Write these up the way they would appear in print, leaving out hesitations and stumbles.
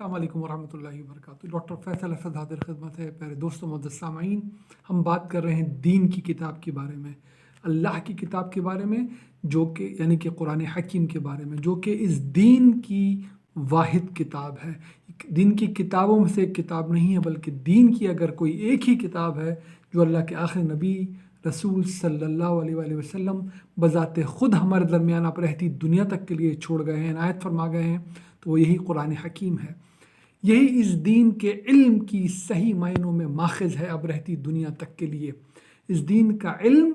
السلام علیکم ورحمۃ اللہ وبرکاتہ۔ ڈاکٹر فیصل اسد حاضر خدمت ہے۔ پیارے دوستوں، معزز سامعین، ہم بات کر رہے ہیں دین کی کتاب کے بارے میں، اللہ کی کتاب کے بارے میں، جو کہ یعنی کہ قرآن حکیم کے بارے میں، جو کہ اس دین کی واحد کتاب ہے۔ دین کی کتابوں میں سے ایک کتاب نہیں ہے، بلکہ دین کی اگر کوئی ایک ہی کتاب ہے جو اللہ کے آخری نبی رسول صلی اللہ علیہ وآلہ وسلم بذات خود ہمارے درمیان آپ رہتی دنیا تک کے لیے چھوڑ گئے ہیں، عنایت فرما گئے ہیں، تو وہ یہی قرآن حکیم ہے۔ یہی اس دین کے علم کی صحیح معنوں میں ماخذ ہے اب رہتی دنیا تک کے لیے۔ اس دین کا علم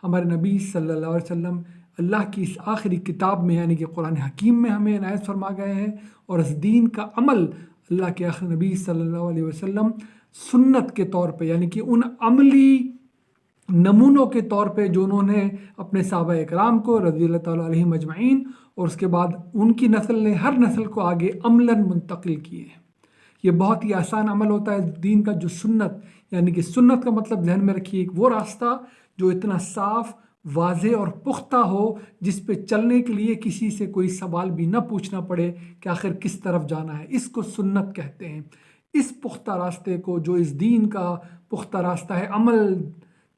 ہمارے نبی صلی اللہ علیہ وسلم اللہ کی اس آخری کتاب میں یعنی کہ قرآن حکیم میں ہمیں عنایت فرما گئے ہیں، اور اس دین کا عمل اللہ کے آخری نبی صلی اللہ علیہ وسلم سنت کے طور پہ یعنی کہ ان عملی نمونوں کے طور پہ جو انہوں نے اپنے صحابہ اکرام کو رضی اللہ تعالیٰ علیہم اجمعین اور اس کے بعد ان کی نسل نے ہر نسل کو آگے عملاً منتقل کیے ہیں۔ یہ بہت ہی آسان عمل ہوتا ہے دین کا، جو سنت یعنی کہ سنت کا مطلب ذہن میں رکھیے ایک وہ راستہ جو اتنا صاف، واضح اور پختہ ہو، جس پہ چلنے کے لیے کسی سے کوئی سوال بھی نہ پوچھنا پڑے کہ آخر کس طرف جانا ہے۔ اس کو سنت کہتے ہیں۔ اس پختہ راستے کو، جو اس دین کا پختہ راستہ ہے، عمل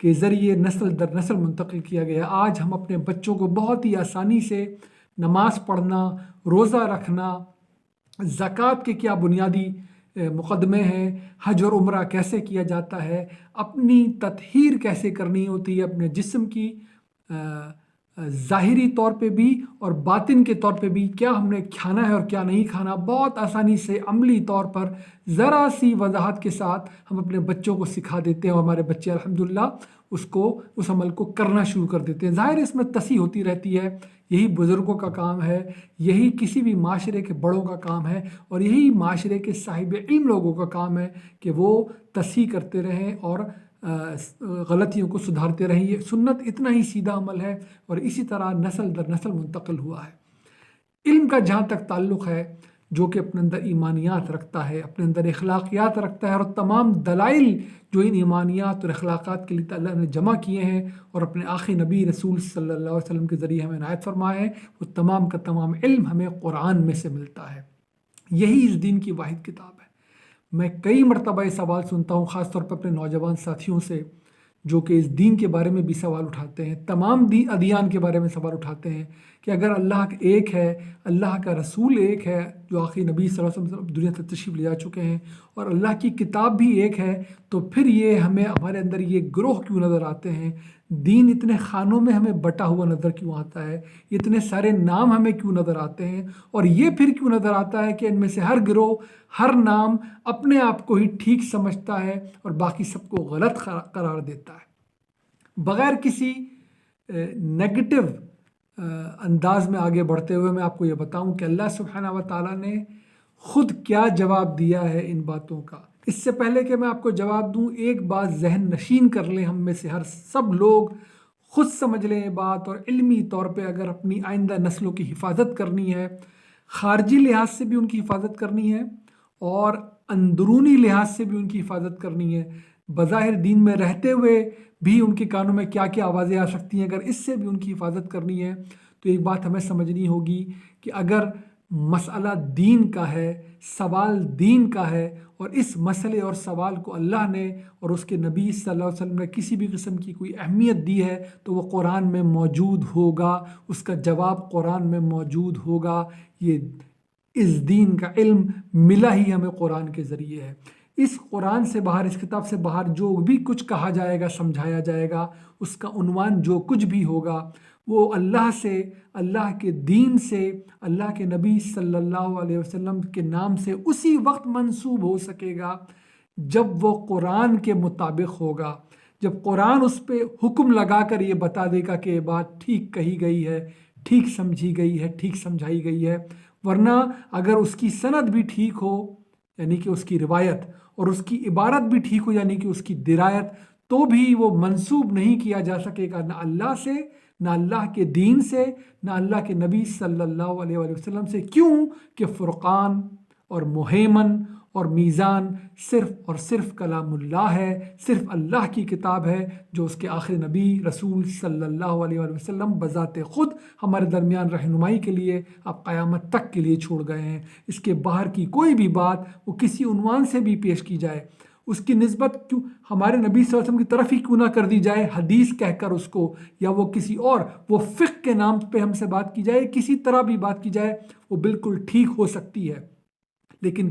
کے ذریعے نسل در نسل منتقل کیا گیا۔ آج ہم اپنے بچوں کو بہت ہی آسانی سے نماز پڑھنا، روزہ رکھنا، زکوٰۃ کے کیا بنیادی مقدمے ہیں، حج اور عمرہ کیسے کیا جاتا ہے، اپنی تطہیر کیسے کرنی ہوتی ہے اپنے جسم کی ظاہری طور پہ بھی اور باطن کے طور پہ بھی، کیا ہم نے کھانا ہے اور کیا نہیں کھانا، بہت آسانی سے عملی طور پر ذرا سی وضاحت کے ساتھ ہم اپنے بچوں کو سکھا دیتے ہیں، اور ہمارے بچے الحمدللہ اس عمل کو کرنا شروع کر دیتے ہیں۔ ظاہر اس میں تصحیح ہوتی رہتی ہے، یہی بزرگوں کا کام ہے، یہی کسی بھی معاشرے کے بڑوں کا کام ہے، اور یہی معاشرے کے صاحب علم لوگوں کا کام ہے کہ وہ تصحیح کرتے رہیں اور غلطیوں کو سدھارتے رہیں۔ یہ سنت اتنا ہی سیدھا عمل ہے، اور اسی طرح نسل در نسل منتقل ہوا ہے۔ علم کا جہاں تک تعلق ہے، جو کہ اپنے اندر ایمانیات رکھتا ہے، اپنے اندر اخلاقیات رکھتا ہے، اور تمام دلائل جو ان ایمانیات اور اخلاقات کے لیے اللہ نے جمع کیے ہیں اور اپنے آخری نبی رسول صلی اللہ علیہ وسلم کے ذریعے ہمیں عنایت فرمایا ہے، وہ تمام کا تمام علم ہمیں قرآن میں سے ملتا ہے۔ یہی اس دین کی واحد کتاب ہے۔ میں کئی مرتبہ یہ سوال سنتا ہوں، خاص طور پر اپنے نوجوان ساتھیوں سے، جو کہ اس دین کے بارے میں بھی سوال اٹھاتے ہیں، تمام ادیان کے بارے میں سوال اٹھاتے ہیں کہ اگر اللہ ایک ہے، اللہ کا رسول ایک ہے جو آخری نبی صلی اللہ علیہ وسلم دنیا سے تشریف لے جا چکے ہیں، اور اللہ کی کتاب بھی ایک ہے، تو پھر یہ ہمارے اندر یہ گروہ کیوں نظر آتے ہیں؟ دین اتنے خانوں میں ہمیں بٹا ہوا نظر کیوں آتا ہے؟ اتنے سارے نام ہمیں کیوں نظر آتے ہیں؟ اور یہ پھر کیوں نظر آتا ہے کہ ان میں سے ہر گروہ، ہر نام اپنے آپ کو ہی ٹھیک سمجھتا ہے اور باقی سب کو غلط قرار دیتا ہے؟ بغیر کسی نیگیٹو انداز میں آگے بڑھتے ہوئے میں آپ کو یہ بتاؤں کہ اللہ سبحانہ و تعالیٰ نے خود کیا جواب دیا ہے ان باتوں کا۔ اس سے پہلے کہ میں آپ کو جواب دوں، ایک بات ذہن نشین کر لیں ہم میں سے سب لوگ، خود سمجھ لیں یہ بات، اور علمی طور پہ اگر اپنی آئندہ نسلوں کی حفاظت کرنی ہے، خارجی لحاظ سے بھی ان کی حفاظت کرنی ہے اور اندرونی لحاظ سے بھی ان کی حفاظت کرنی ہے، بظاہر دین میں رہتے ہوئے بھی ان کے کانوں میں کیا کیا آوازیں آ سکتی ہیں، اگر اس سے بھی ان کی حفاظت کرنی ہے، تو ایک بات ہمیں سمجھنی ہوگی کہ اگر مسئلہ دین کا ہے، سوال دین کا ہے، اور اس مسئلے اور سوال کو اللہ نے اور اس کے نبی صلی اللہ علیہ وسلم نے کسی بھی قسم کی کوئی اہمیت دی ہے، تو وہ قرآن میں موجود ہوگا، اس کا جواب قرآن میں موجود ہوگا۔ یہ اس دین کا علم ملا ہی ہمیں قرآن کے ذریعے ہے۔ اس قرآن سے باہر، اس کتاب سے باہر جو بھی کچھ کہا جائے گا، سمجھایا جائے گا، اس کا عنوان جو کچھ بھی ہوگا، وہ اللہ سے، اللہ کے دین سے، اللہ کے نبی صلی اللہ علیہ وسلم کے نام سے اسی وقت منسوب ہو سکے گا جب وہ قرآن کے مطابق ہوگا، جب قرآن اس پہ حکم لگا کر یہ بتا دے گا کہ یہ بات ٹھیک کہی گئی ہے، ٹھیک سمجھی گئی ہے، ٹھیک سمجھائی گئی ہے۔ ورنہ اگر اس کی سند بھی ٹھیک ہو، یعنی کہ اس کی روایت، اور اس کی عبارت بھی ٹھیک ہو، یعنی کہ اس کی درایت، تو بھی وہ منسوب نہیں کیا جا سکے گا نہ اللہ سے، نہ اللہ کے دین سے، نہ اللہ کے نبی صلی اللہ علیہ وسلم سے۔ کیوں کہ فرقان اور مہیمن اور میزان صرف اور صرف کلام اللہ ہے، صرف اللہ کی کتاب ہے جو اس کے آخری نبی رسول صلی اللہ علیہ وآلہ وسلم بذات خود ہمارے درمیان رہنمائی کے لیے اب قیامت تک کے لیے چھوڑ گئے ہیں۔ اس کے باہر کی کوئی بھی بات وہ کسی عنوان سے بھی پیش کی جائے، اس کی نسبت کیوں ہمارے نبی صلی اللہ علیہ وسلم کی طرف ہی کیوں نہ کر دی جائے حدیث کہہ کر اس کو، یا وہ کسی اور وہ فقہ کے نام پہ ہم سے بات کی جائے، کسی طرح بھی بات کی جائے، وہ بالکل ٹھیک ہو سکتی ہے۔ لیکن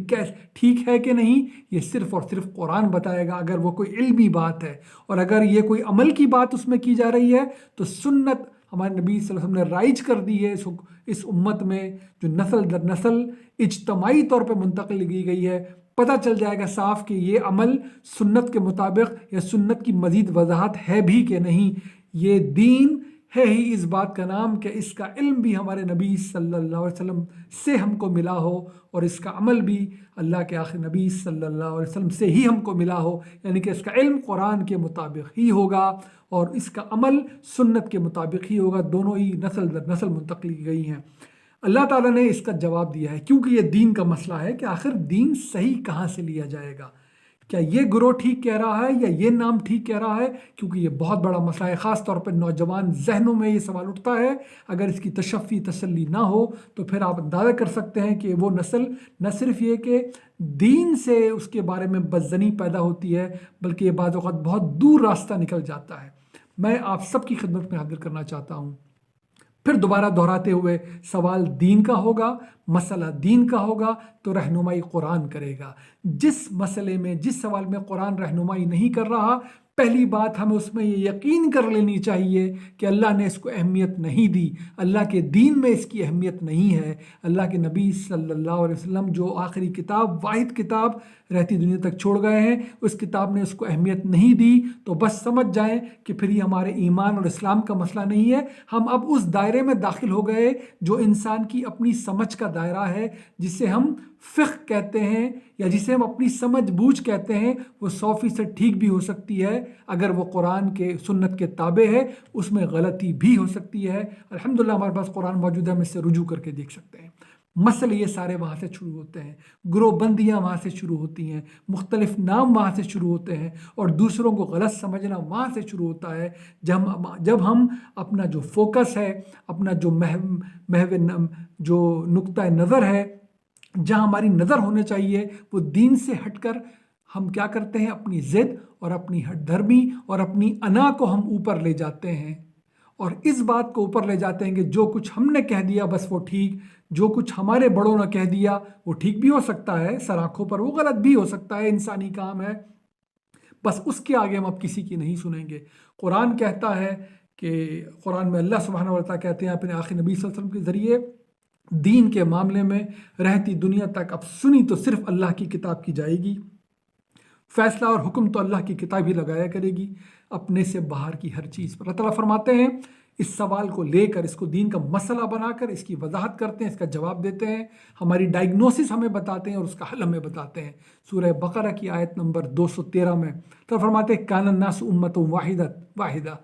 ٹھیک ہے کہ نہیں یہ صرف اور صرف قرآن بتائے گا۔ اگر وہ کوئی علمی بات ہے اور اگر یہ کوئی عمل کی بات اس میں کی جا رہی ہے تو سنت ہمارے نبی صلی اللہ علیہ وسلم نے رائج کر دی ہے اس امت میں، جو نسل در نسل اجتماعی طور پہ منتقل کی گئی ہے۔ پتہ چل جائے گا صاف کہ یہ عمل سنت کے مطابق یا سنت کی مزید وضاحت ہے بھی کہ نہیں۔ یہ دین ہے ہی اس بات کا نام کہ اس کا علم بھی ہمارے نبی صلی اللہ علیہ وسلم سے ہم کو ملا ہو، اور اس کا عمل بھی اللہ کے آخری نبی صلی اللہ علیہ وسلم سے ہی ہم کو ملا ہو، یعنی کہ اس کا علم قرآن کے مطابق ہی ہوگا اور اس کا عمل سنت کے مطابق ہی ہوگا۔ دونوں ہی نسل در نسل منتقل کی گئی ہیں۔ اللہ تعالیٰ نے اس کا جواب دیا ہے، کیونکہ یہ دین کا مسئلہ ہے کہ آخر دین صحیح کہاں سے لیا جائے گا۔ کیا یہ گروہ ٹھیک کہہ رہا ہے یا یہ نام ٹھیک کہہ رہا ہے؟ کیونکہ یہ بہت بڑا مسئلہ ہے، خاص طور پہ نوجوان ذہنوں میں یہ سوال اٹھتا ہے۔ اگر اس کی تشفی تسلی نہ ہو تو پھر آپ اندازہ کر سکتے ہیں کہ وہ نسل نہ صرف یہ کہ دین سے اس کے بارے میں بدظنی پیدا ہوتی ہے، بلکہ یہ بعض اوقات بہت دور راستہ نکل جاتا ہے۔ میں آپ سب کی خدمت میں حاضر کرنا چاہتا ہوں، پھر دوبارہ دہراتے ہوئے، سوال دین کا ہوگا، مسئلہ دین کا ہوگا تو رہنمائی قرآن کرے گا۔ جس مسئلے میں جس سوال میں قرآن رہنمائی نہیں کر رہا، پہلی بات ہمیں اس میں یہ یقین کر لینی چاہیے کہ اللہ نے اس کو اہمیت نہیں دی، اللہ کے دین میں اس کی اہمیت نہیں ہے۔ اللہ کے نبی صلی اللہ علیہ وسلم جو آخری کتاب، واحد کتاب رہتی دنیا تک چھوڑ گئے ہیں، اس کتاب نے اس کو اہمیت نہیں دی، تو بس سمجھ جائیں کہ پھر یہ ہمارے ایمان اور اسلام کا مسئلہ نہیں ہے۔ ہم اب اس دائرے میں داخل ہو گئے جو انسان کی اپنی سمجھ کا دائرہ ہے، جسے ہم فقہ کہتے ہیں یا جسے ہم اپنی سمجھ بوجھ کہتے ہیں۔ وہ 100% ٹھیک بھی ہو سکتی ہے اگر وہ قرآن کے سنت کے تابع ہے، اس میں غلطی بھی ہو سکتی ہے۔ الحمدللہ ہمارے پاس قرآن موجود ہے، ہم اس سے رجوع کر کے دیکھ سکتے ہیں۔ مسئلے یہ سارے وہاں سے شروع ہوتے ہیں، گروہ بندیاں وہاں سے شروع ہوتی ہیں، مختلف نام وہاں سے شروع ہوتے ہیں، اور دوسروں کو غلط سمجھنا وہاں سے شروع ہوتا ہے جب ہم اپنا جو فوکس ہے، اپنا جو نقطہ نظر ہے، جہاں ہماری نظر ہونے چاہیے وہ دین سے ہٹ کر ہم کیا کرتے ہیں، اپنی ضد اور اپنی ہٹ دھرمی اور اپنی انا کو ہم اوپر لے جاتے ہیں، اور اس بات کو اوپر لے جاتے ہیں کہ جو کچھ ہم نے کہہ دیا بس وہ ٹھیک، جو کچھ ہمارے بڑوں نے کہہ دیا وہ ٹھیک بھی ہو سکتا ہے، سر آنکھوں پر وہ غلط بھی ہو سکتا ہے، انسانی کام ہے، بس اس کے آگے ہم اب کسی کی نہیں سنیں گے۔ قرآن کہتا ہے کہ قرآن میں اللہ سبحانہ و تعالیٰ کہتے ہیں اپنے آخری نبی صلی اللہ علیہ وسلم کے ذریعے، دین کے معاملے میں رہتی دنیا تک اب سنی تو صرف اللہ کی کتاب کی جائے گی، فیصلہ اور حکم تو اللہ کی کتاب ہی لگایا کرے گی، اپنے سے باہر کی ہر چیز پر۔ اللہ تعالیٰ فرماتے ہیں، اس سوال کو لے کر، اس کو دین کا مسئلہ بنا کر اس کی وضاحت کرتے ہیں، اس کا جواب دیتے ہیں، ہماری ڈائگنوسس ہمیں بتاتے ہیں اور اس کا حل ہمیں بتاتے ہیں۔ سورہ بقرہ کی آیت نمبر 213 میں تو فرماتے ہیں، کان الناس امۃ واحدہ،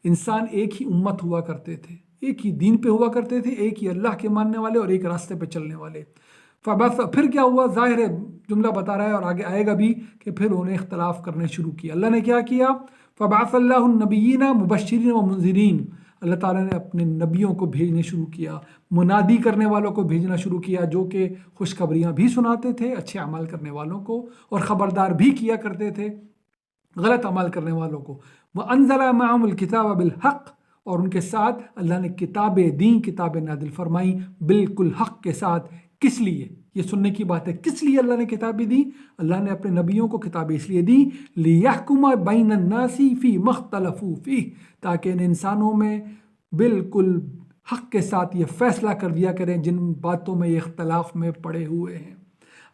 انسان ایک ہی امت ہوا کرتے تھے، ایک ہی دین پہ ہوا کرتے تھے، ایک ہی اللہ کے ماننے والے اور ایک راستے پہ چلنے والے۔ پھر کیا ہوا؟ ظاہر ہے جملہ بتا رہا ہے اور آگے آئے گا بھی کہ پھر انہیں اختلاف کرنے شروع کیا۔ اللہ نے کیا کیا؟ فبعث اللہ النبیین مبشرین و منذرین، اللہ تعالیٰ نے اپنے نبیوں کو بھیجنے شروع کیا، منادی کرنے والوں کو بھیجنا شروع کیا، جو کہ خوشخبریاں بھی سناتے تھے اچھے اعمال کرنے والوں کو، اور خبردار بھی کیا کرتے تھے غلط عمل کرنے والوں کو۔ وَأَنزَلَ مَعَهُمُ الْكِتَابَ بِالْحَقِّ، اور ان کے ساتھ اللہ نے کتابیں دیں، کتابیں نازل فرمائیں بالکل حق کے ساتھ۔ کس لیے؟ یہ سننے کی بات ہے، کس لیے اللہ نے کتابیں دی؟ اللہ نے اپنے نبیوں کو کتابیں اس لیے دی، لِيَحْكُمَ بَيْنَ النَّاسِ فِي مَا اخْتَلَفُوا فِيهِ، تاکہ ان انسانوں میں بالکل حق کے ساتھ یہ فیصلہ کر دیا کریں جن باتوں میں یہ اختلاف میں پڑے ہوئے ہیں۔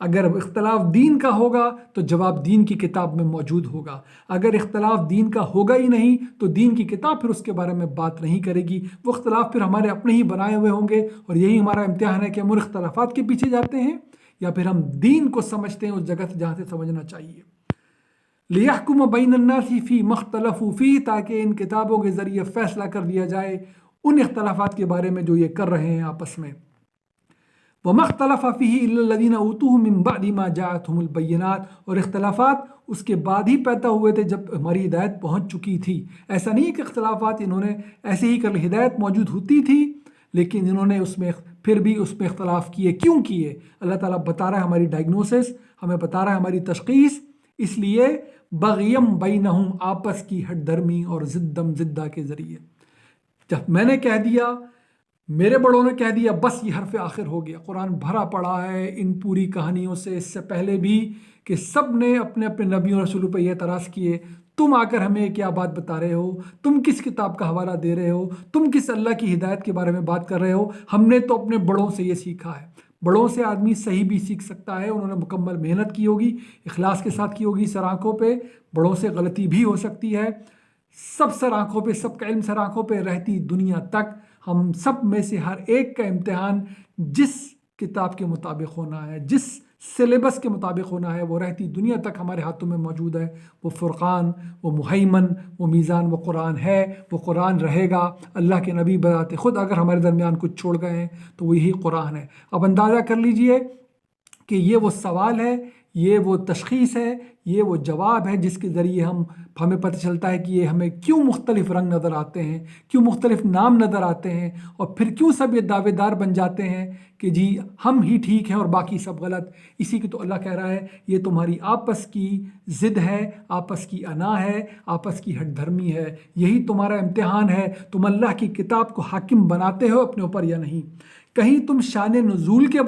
اگر اختلاف دین کا ہوگا تو جواب دین کی کتاب میں موجود ہوگا، اگر اختلاف دین کا ہوگا ہی نہیں تو دین کی کتاب پھر اس کے بارے میں بات نہیں کرے گی، وہ اختلاف پھر ہمارے اپنے ہی بنائے ہوئے ہوں گے، اور یہی ہمارا امتحان ہے کہ ہم ان اختلافات کے پیچھے جاتے ہیں یا پھر ہم دین کو سمجھتے ہیں اس جگہ سے جہاں سے سمجھنا چاہیے۔ لِيَحْكُمَ بَيْنَ النَّاسِ فِي مَا اخْتَلَفُوا فِيهِ، تاکہ ان کتابوں کے ذریعے فیصلہ کر دیا جائے ان اختلافات کے بارے میں جو یہ کر رہے ہیں آپس میں۔ وَمَا اخْتَلَفَ فِيهِ إِلَّا الَّذِينَ أُوتُوهُ مِن بَعْدِ مَا جَاءَتْهُمُ الْبَيِّنَاتُ، اور اختلافات اس کے بعد ہی پیدا ہوئے تھے جب ہماری ہدایت پہنچ چکی تھی۔ ایسا نہیں ہے کہ اختلافات انہوں نے ایسے ہی کر لی، ہدایت موجود ہوتی تھی لیکن انہوں نے اس میں پھر بھی اس میں اختلاف کیے۔ کیوں کیے؟ اللہ تعالیٰ بتا رہا ہے ہماری ڈائگنوسس، ہمیں بتا رہا ہے ہماری تشخیص، اس لیے بغیم بینہم، آپس کی ہٹ دھرمی اور زدم زدہ کے ذریعے۔ جب میں نے کہہ دیا، میرے بڑوں نے کہہ دیا، بس یہ حرف آخر ہو گیا۔ قرآن بھرا پڑا ہے ان پوری کہانیوں سے، اس سے پہلے بھی کہ سب نے اپنے اپنے نبیوں اور رسولوں پہ یہ اعتراض کیے، تم آ کر ہمیں کیا بات بتا رہے ہو، تم کس کتاب کا حوالہ دے رہے ہو، تم کس اللہ کی ہدایت کے بارے میں بات کر رہے ہو، ہم نے تو اپنے بڑوں سے یہ سیکھا ہے۔ بڑوں سے آدمی صحیح بھی سیکھ سکتا ہے، انہوں نے مکمل محنت کی ہوگی، اخلاص کے ساتھ کی ہوگی سر آنکھوں پہ، بڑوں سے غلطی بھی ہو سکتی ہے، سب سر آنکھوں پہ، سب کا علم سر آنکھوں پہ رہتی دنیا تک ہم سب میں سے ہر ایک کا امتحان جس کتاب کے مطابق ہونا ہے، جس سلیبس کے مطابق ہونا ہے، وہ رہتی دنیا تک ہمارے ہاتھوں میں موجود ہے۔ وہ فرقان، وہ مہیمن، وہ میزان، وہ قرآن ہے، وہ قرآن رہے گا۔ اللہ کے نبی بتاتے خود اگر ہمارے درمیان کچھ چھوڑ گئے ہیں تو وہ یہی قرآن ہے۔ اب اندازہ کر لیجئے کہ یہ وہ سوال ہے، یہ وہ تشخیص ہے، یہ وہ جواب ہے جس کے ذریعے ہمیں پتہ چلتا ہے کہ یہ ہمیں کیوں مختلف رنگ نظر آتے ہیں، کیوں مختلف نام نظر آتے ہیں، اور پھر کیوں سب یہ دعوے دار بن جاتے ہیں کہ جی ہم ہی ٹھیک ہیں اور باقی سب غلط۔ اسی کی تو اللہ کہہ رہا ہے یہ تمہاری آپس کی ضد ہے، آپس کی انا ہے، آپس کی ہٹ دھرمی ہے، یہی تمہارا امتحان ہے، تم اللہ کی کتاب کو حاکم بناتے ہو اپنے اوپر یا نہیں۔ کہیں تم شان نزول کے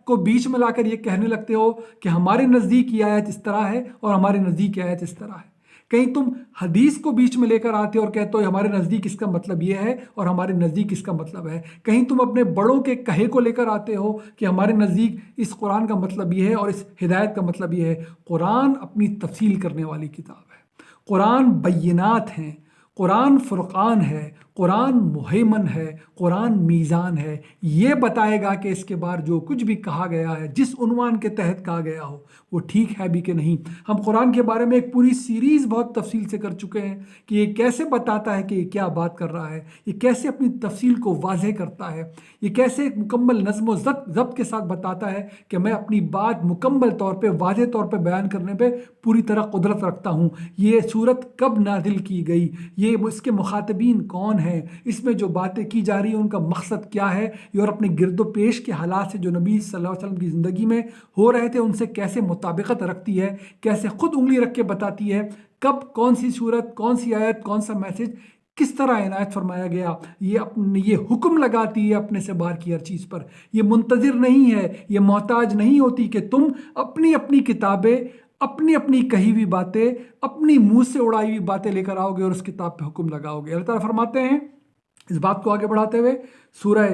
کو بیچ میں لا کر یہ کہنے لگتے ہو کہ ہمارے نزدیک یہ آیت اس طرح ہے اور ہمارے نزدیک یہ آیت اس طرح ہے۔ کہیں تم حدیث کو بیچ میں لے کر آتے ہو اور کہتے ہو ہمارے نزدیک اس کا مطلب یہ ہے اور ہمارے نزدیک اس کا مطلب ہے۔ کہیں تم اپنے بڑوں کے کہے کو لے کر آتے ہو کہ ہمارے نزدیک اس قرآن کا مطلب یہ ہے اور اس ہدایت کا مطلب یہ ہے۔ قرآن اپنی تفصیل کرنے والی کتاب ہے، قرآن بینات ہیں، قرآن فرقان ہے، قرآن مہیمن ہے، قرآن میزان ہے۔ یہ بتائے گا کہ اس کے بعد جو کچھ بھی کہا گیا ہے، جس عنوان کے تحت کہا گیا ہو، وہ ٹھیک ہے بھی کہ نہیں۔ ہم قرآن کے بارے میں ایک پوری سیریز بہت تفصیل سے کر چکے ہیں کہ یہ کیسے بتاتا ہے کہ یہ کیا بات کر رہا ہے، یہ کیسے اپنی تفصیل کو واضح کرتا ہے، یہ کیسے ایک مکمل نظم و ضبط کے ساتھ بتاتا ہے کہ میں اپنی بات مکمل طور پہ، واضح طور پہ بیان کرنے پہ پوری طرح قدرت رکھتا ہوں۔ یہ صورت کب نازل کی گئی، یہ اس کے مخاطبین کون ہیں، اس میں جو باتیں کی جا رہی ہیں ان کا مقصد کیا ہے، اور اپنے گرد و پیش کے حالات سے جو نبی صلی اللہ علیہ وسلم کی زندگی میں ہو رہے تھے ان سے کیسے مطابقت رکھتی ہے، کیسے خود انگلی رکھ کے بتاتی ہے کب کون سی صورت، کون سی آیت، کون سا میسج کس طرح عنایت فرمایا گیا۔ یہ حکم لگاتی ہے اپنے سے باہر کی ہر چیز پر، یہ منتظر نہیں ہے، یہ محتاج نہیں ہوتی کہ تم اپنی اپنی کتابیں، اپنی اپنی کہی ہوئی باتیں، اپنی منہ سے اڑائی ہوئی باتیں لے کر آؤ گے اور اس کتاب پہ حکم لگاؤ گے۔ اللہ تعالیٰ فرماتے ہیں اس بات کو آگے بڑھاتے ہوئے سورہ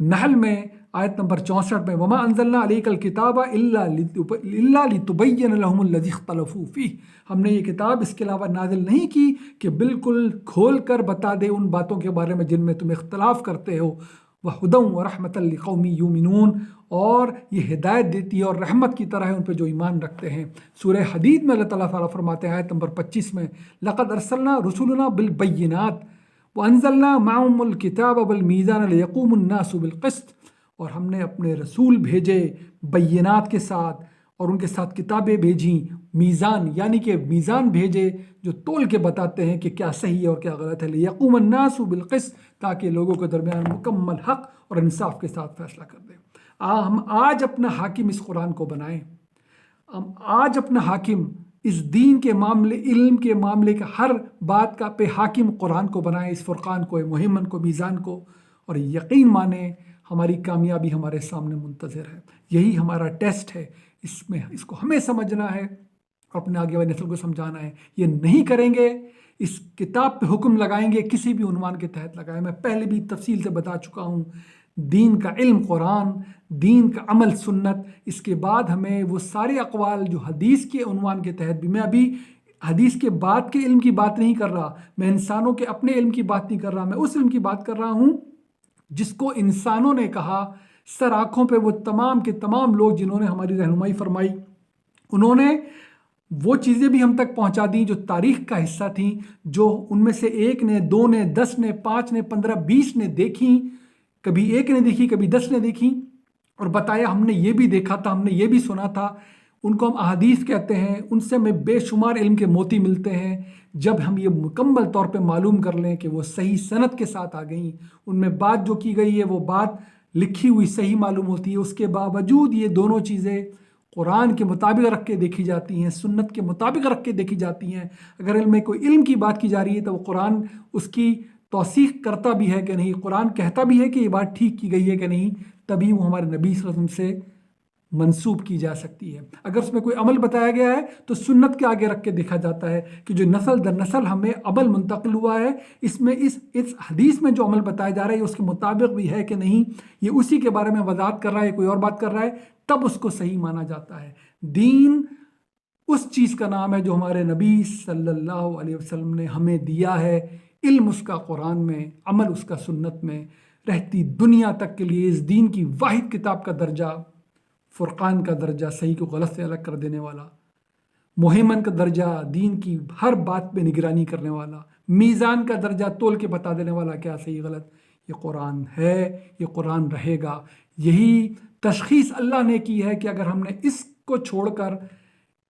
نحل میں آیت نمبر 64 میں، وَمَا أَنزَلْنَا عَلَيْكَ الْكِتَابَ إِلَّا لِتُبَيِّنَ لَهُمُ الَّذِي اخْتَلَفُوا فِيهِ، ہم نے یہ کتاب اس کے علاوہ نازل نہیں کی کہ بالکل کھول کر بتا دے ان باتوں کے بارے میں جن میں تم اختلاف کرتے ہو، وَهُدًى وَرَحْمَةً لِقَوْمٍ يُؤْمِنُونَ، اور یہ ہدایت دیتی ہے اور رحمت کی طرح ہے ان پہ جو ایمان رکھتے ہیں۔ سورہ حدید میں اللہ تعالیٰ فرماتے ہیں آیت نمبر 25 میں، لَقَدْ أَرْسَلْنَا رُسُلُنَا بِالْبَيِّنَاتِ وَأَنزَلْنَا مَعَهُمُ الْكِتَابَ وَالْمِيزَانَ لِيَقُومَ النَّاسُ بِالْقِسْطِ، اور ہم نے اپنے رسول بھیجے بینات کے ساتھ اور ان کے ساتھ کتابیں بھیجیں، میزان یعنی کہ میزان بھیجے جو تول کے بتاتے ہیں کہ کیا صحیح ہے اور کیا غلط ہے، لِيَقُومَ النَّاسُ بِالْقِسْطِ، تاکہ لوگوں کے درمیان مکمل حق اور انصاف کے ساتھ فیصلہ کر دیں۔ ہم آج اپنا حاکم اس قرآن کو بنائیں، ہم آج اپنا حاکم اس دین کے معاملے، علم کے معاملے کا ہر بات کا پہ حاکم قرآن کو بنائیں، اس فرقان کو، مہمن کو، میزان کو، اور یقین مانیں ہماری کامیابی ہمارے سامنے منتظر ہے۔ یہی ہمارا ٹیسٹ ہے، اس کو ہمیں سمجھنا ہے اور اپنے آگے والی نسل کو سمجھانا ہے۔ یہ نہیں کریں گے، اس کتاب پہ حکم لگائیں گے، کسی بھی عنوان کے تحت لگائیں، میں پہلے بھی تفصیل سے بتا چکا ہوں، دین کا علم قرآن، دین کا عمل سنت، اس کے بعد ہمیں وہ سارے اقوال جو حدیث کے عنوان کے تحت بھی، میں ابھی حدیث کے بعد کے علم کی بات نہیں کر رہا، میں انسانوں کے اپنے علم کی بات نہیں کر رہا، میں اس علم کی بات کر رہا ہوں جس کو انسانوں نے کہا، سر آنکھوں پہ وہ تمام کے تمام لوگ جنہوں نے ہماری رہنمائی فرمائی، انہوں نے وہ چیزیں بھی ہم تک پہنچا دیں جو تاریخ کا حصہ تھیں، جو ان میں سے 1 نے، 2 نے، 10 نے، 5 نے، 15، 20 نے دیکھیں، کبھی 1 نے دیکھی، کبھی 10 نے دیکھی، اور بتایا ہم نے یہ بھی دیکھا تھا، ہم نے یہ بھی سنا تھا۔ ان کو ہم احادیث کہتے ہیں، ان سے ہمیں بے شمار علم کے موتی ملتے ہیں جب ہم یہ مکمل طور پہ معلوم کر لیں کہ وہ صحیح سند کے ساتھ آ گئیں، ان میں بات جو کی گئی ہے وہ بات لکھی ہوئی صحیح معلوم ہوتی ہے۔ اس کے باوجود یہ دونوں چیزیں قرآن کے مطابق رکھ کے دیکھی جاتی ہیں، سنت کے مطابق رکھ کے دیکھی جاتی ہیں۔ اگر علم میں کوئی علم کی بات کی جا رہی ہے تو وہ قرآن اس کی توثیق کرتا بھی ہے کہ نہیں، قرآن کہتا بھی ہے کہ یہ بات ٹھیک کی گئی ہے کہ نہیں، تبھی وہ ہمارے نبی صلی اللہ علیہ وسلم سے منسوب کی جا سکتی ہے۔ اگر اس میں کوئی عمل بتایا گیا ہے تو سنت کے آگے رکھ کے دیکھا جاتا ہے کہ جو نسل در نسل ہمیں عمل منتقل ہوا ہے، اس میں اس حدیث میں جو عمل بتایا جا رہا ہے اس کے مطابق بھی ہے کہ نہیں، یہ اسی کے بارے میں وضاحت کر رہا ہے، کوئی اور بات کر رہا ہے، تب اس کو صحیح مانا جاتا ہے۔ دین اس چیز کا نام ہے جو ہمارے نبی صلی اللہ علیہ وسلم نے ہمیں دیا ہے، علم اس کا قرآن میں، عمل اس کا سنت میں۔ رہتی دنیا تک کے لیے اس دین کی واحد کتاب کا درجہ، فرقان کا درجہ صحیح کو غلط سے الگ کر دینے والا، مہمن کا درجہ دین کی ہر بات پہ نگرانی کرنے والا، میزان کا درجہ تول کے بتا دینے والا کیا صحیح غلط، یہ قرآن ہے، یہ قرآن رہے گا۔ یہی تشخیص اللہ نے کی ہے کہ اگر ہم نے اس کو چھوڑ کر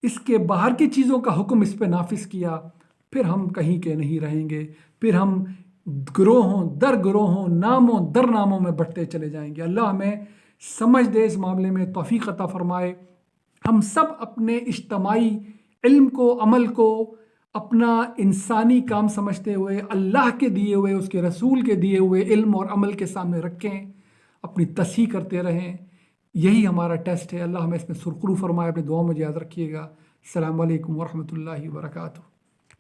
اس کے باہر کی چیزوں کا حکم اس پہ نافذ کیا، پھر ہم کہیں کے نہیں رہیں گے، پھر ہم گروہوں در گروہوں، ناموں در ناموں میں بٹتے چلے جائیں گے۔ اللہ ہمیں سمجھ دے، اس معاملے میں توفیق عطا فرمائے۔ ہم سب اپنے اجتماعی علم کو، عمل کو اپنا انسانی کام سمجھتے ہوئے اللہ کے دیے ہوئے، اس کے رسول کے دیے ہوئے علم اور عمل کے سامنے رکھیں، اپنی تصحیح کرتے رہیں۔ یہی ہمارا ٹیسٹ ہے۔ اللہ ہمیں اس میں سرخرو فرمائے۔ اپنے دعاؤں میں یاد رکھیے گا۔ السلام علیکم ورحمۃ اللہ وبرکاتہ۔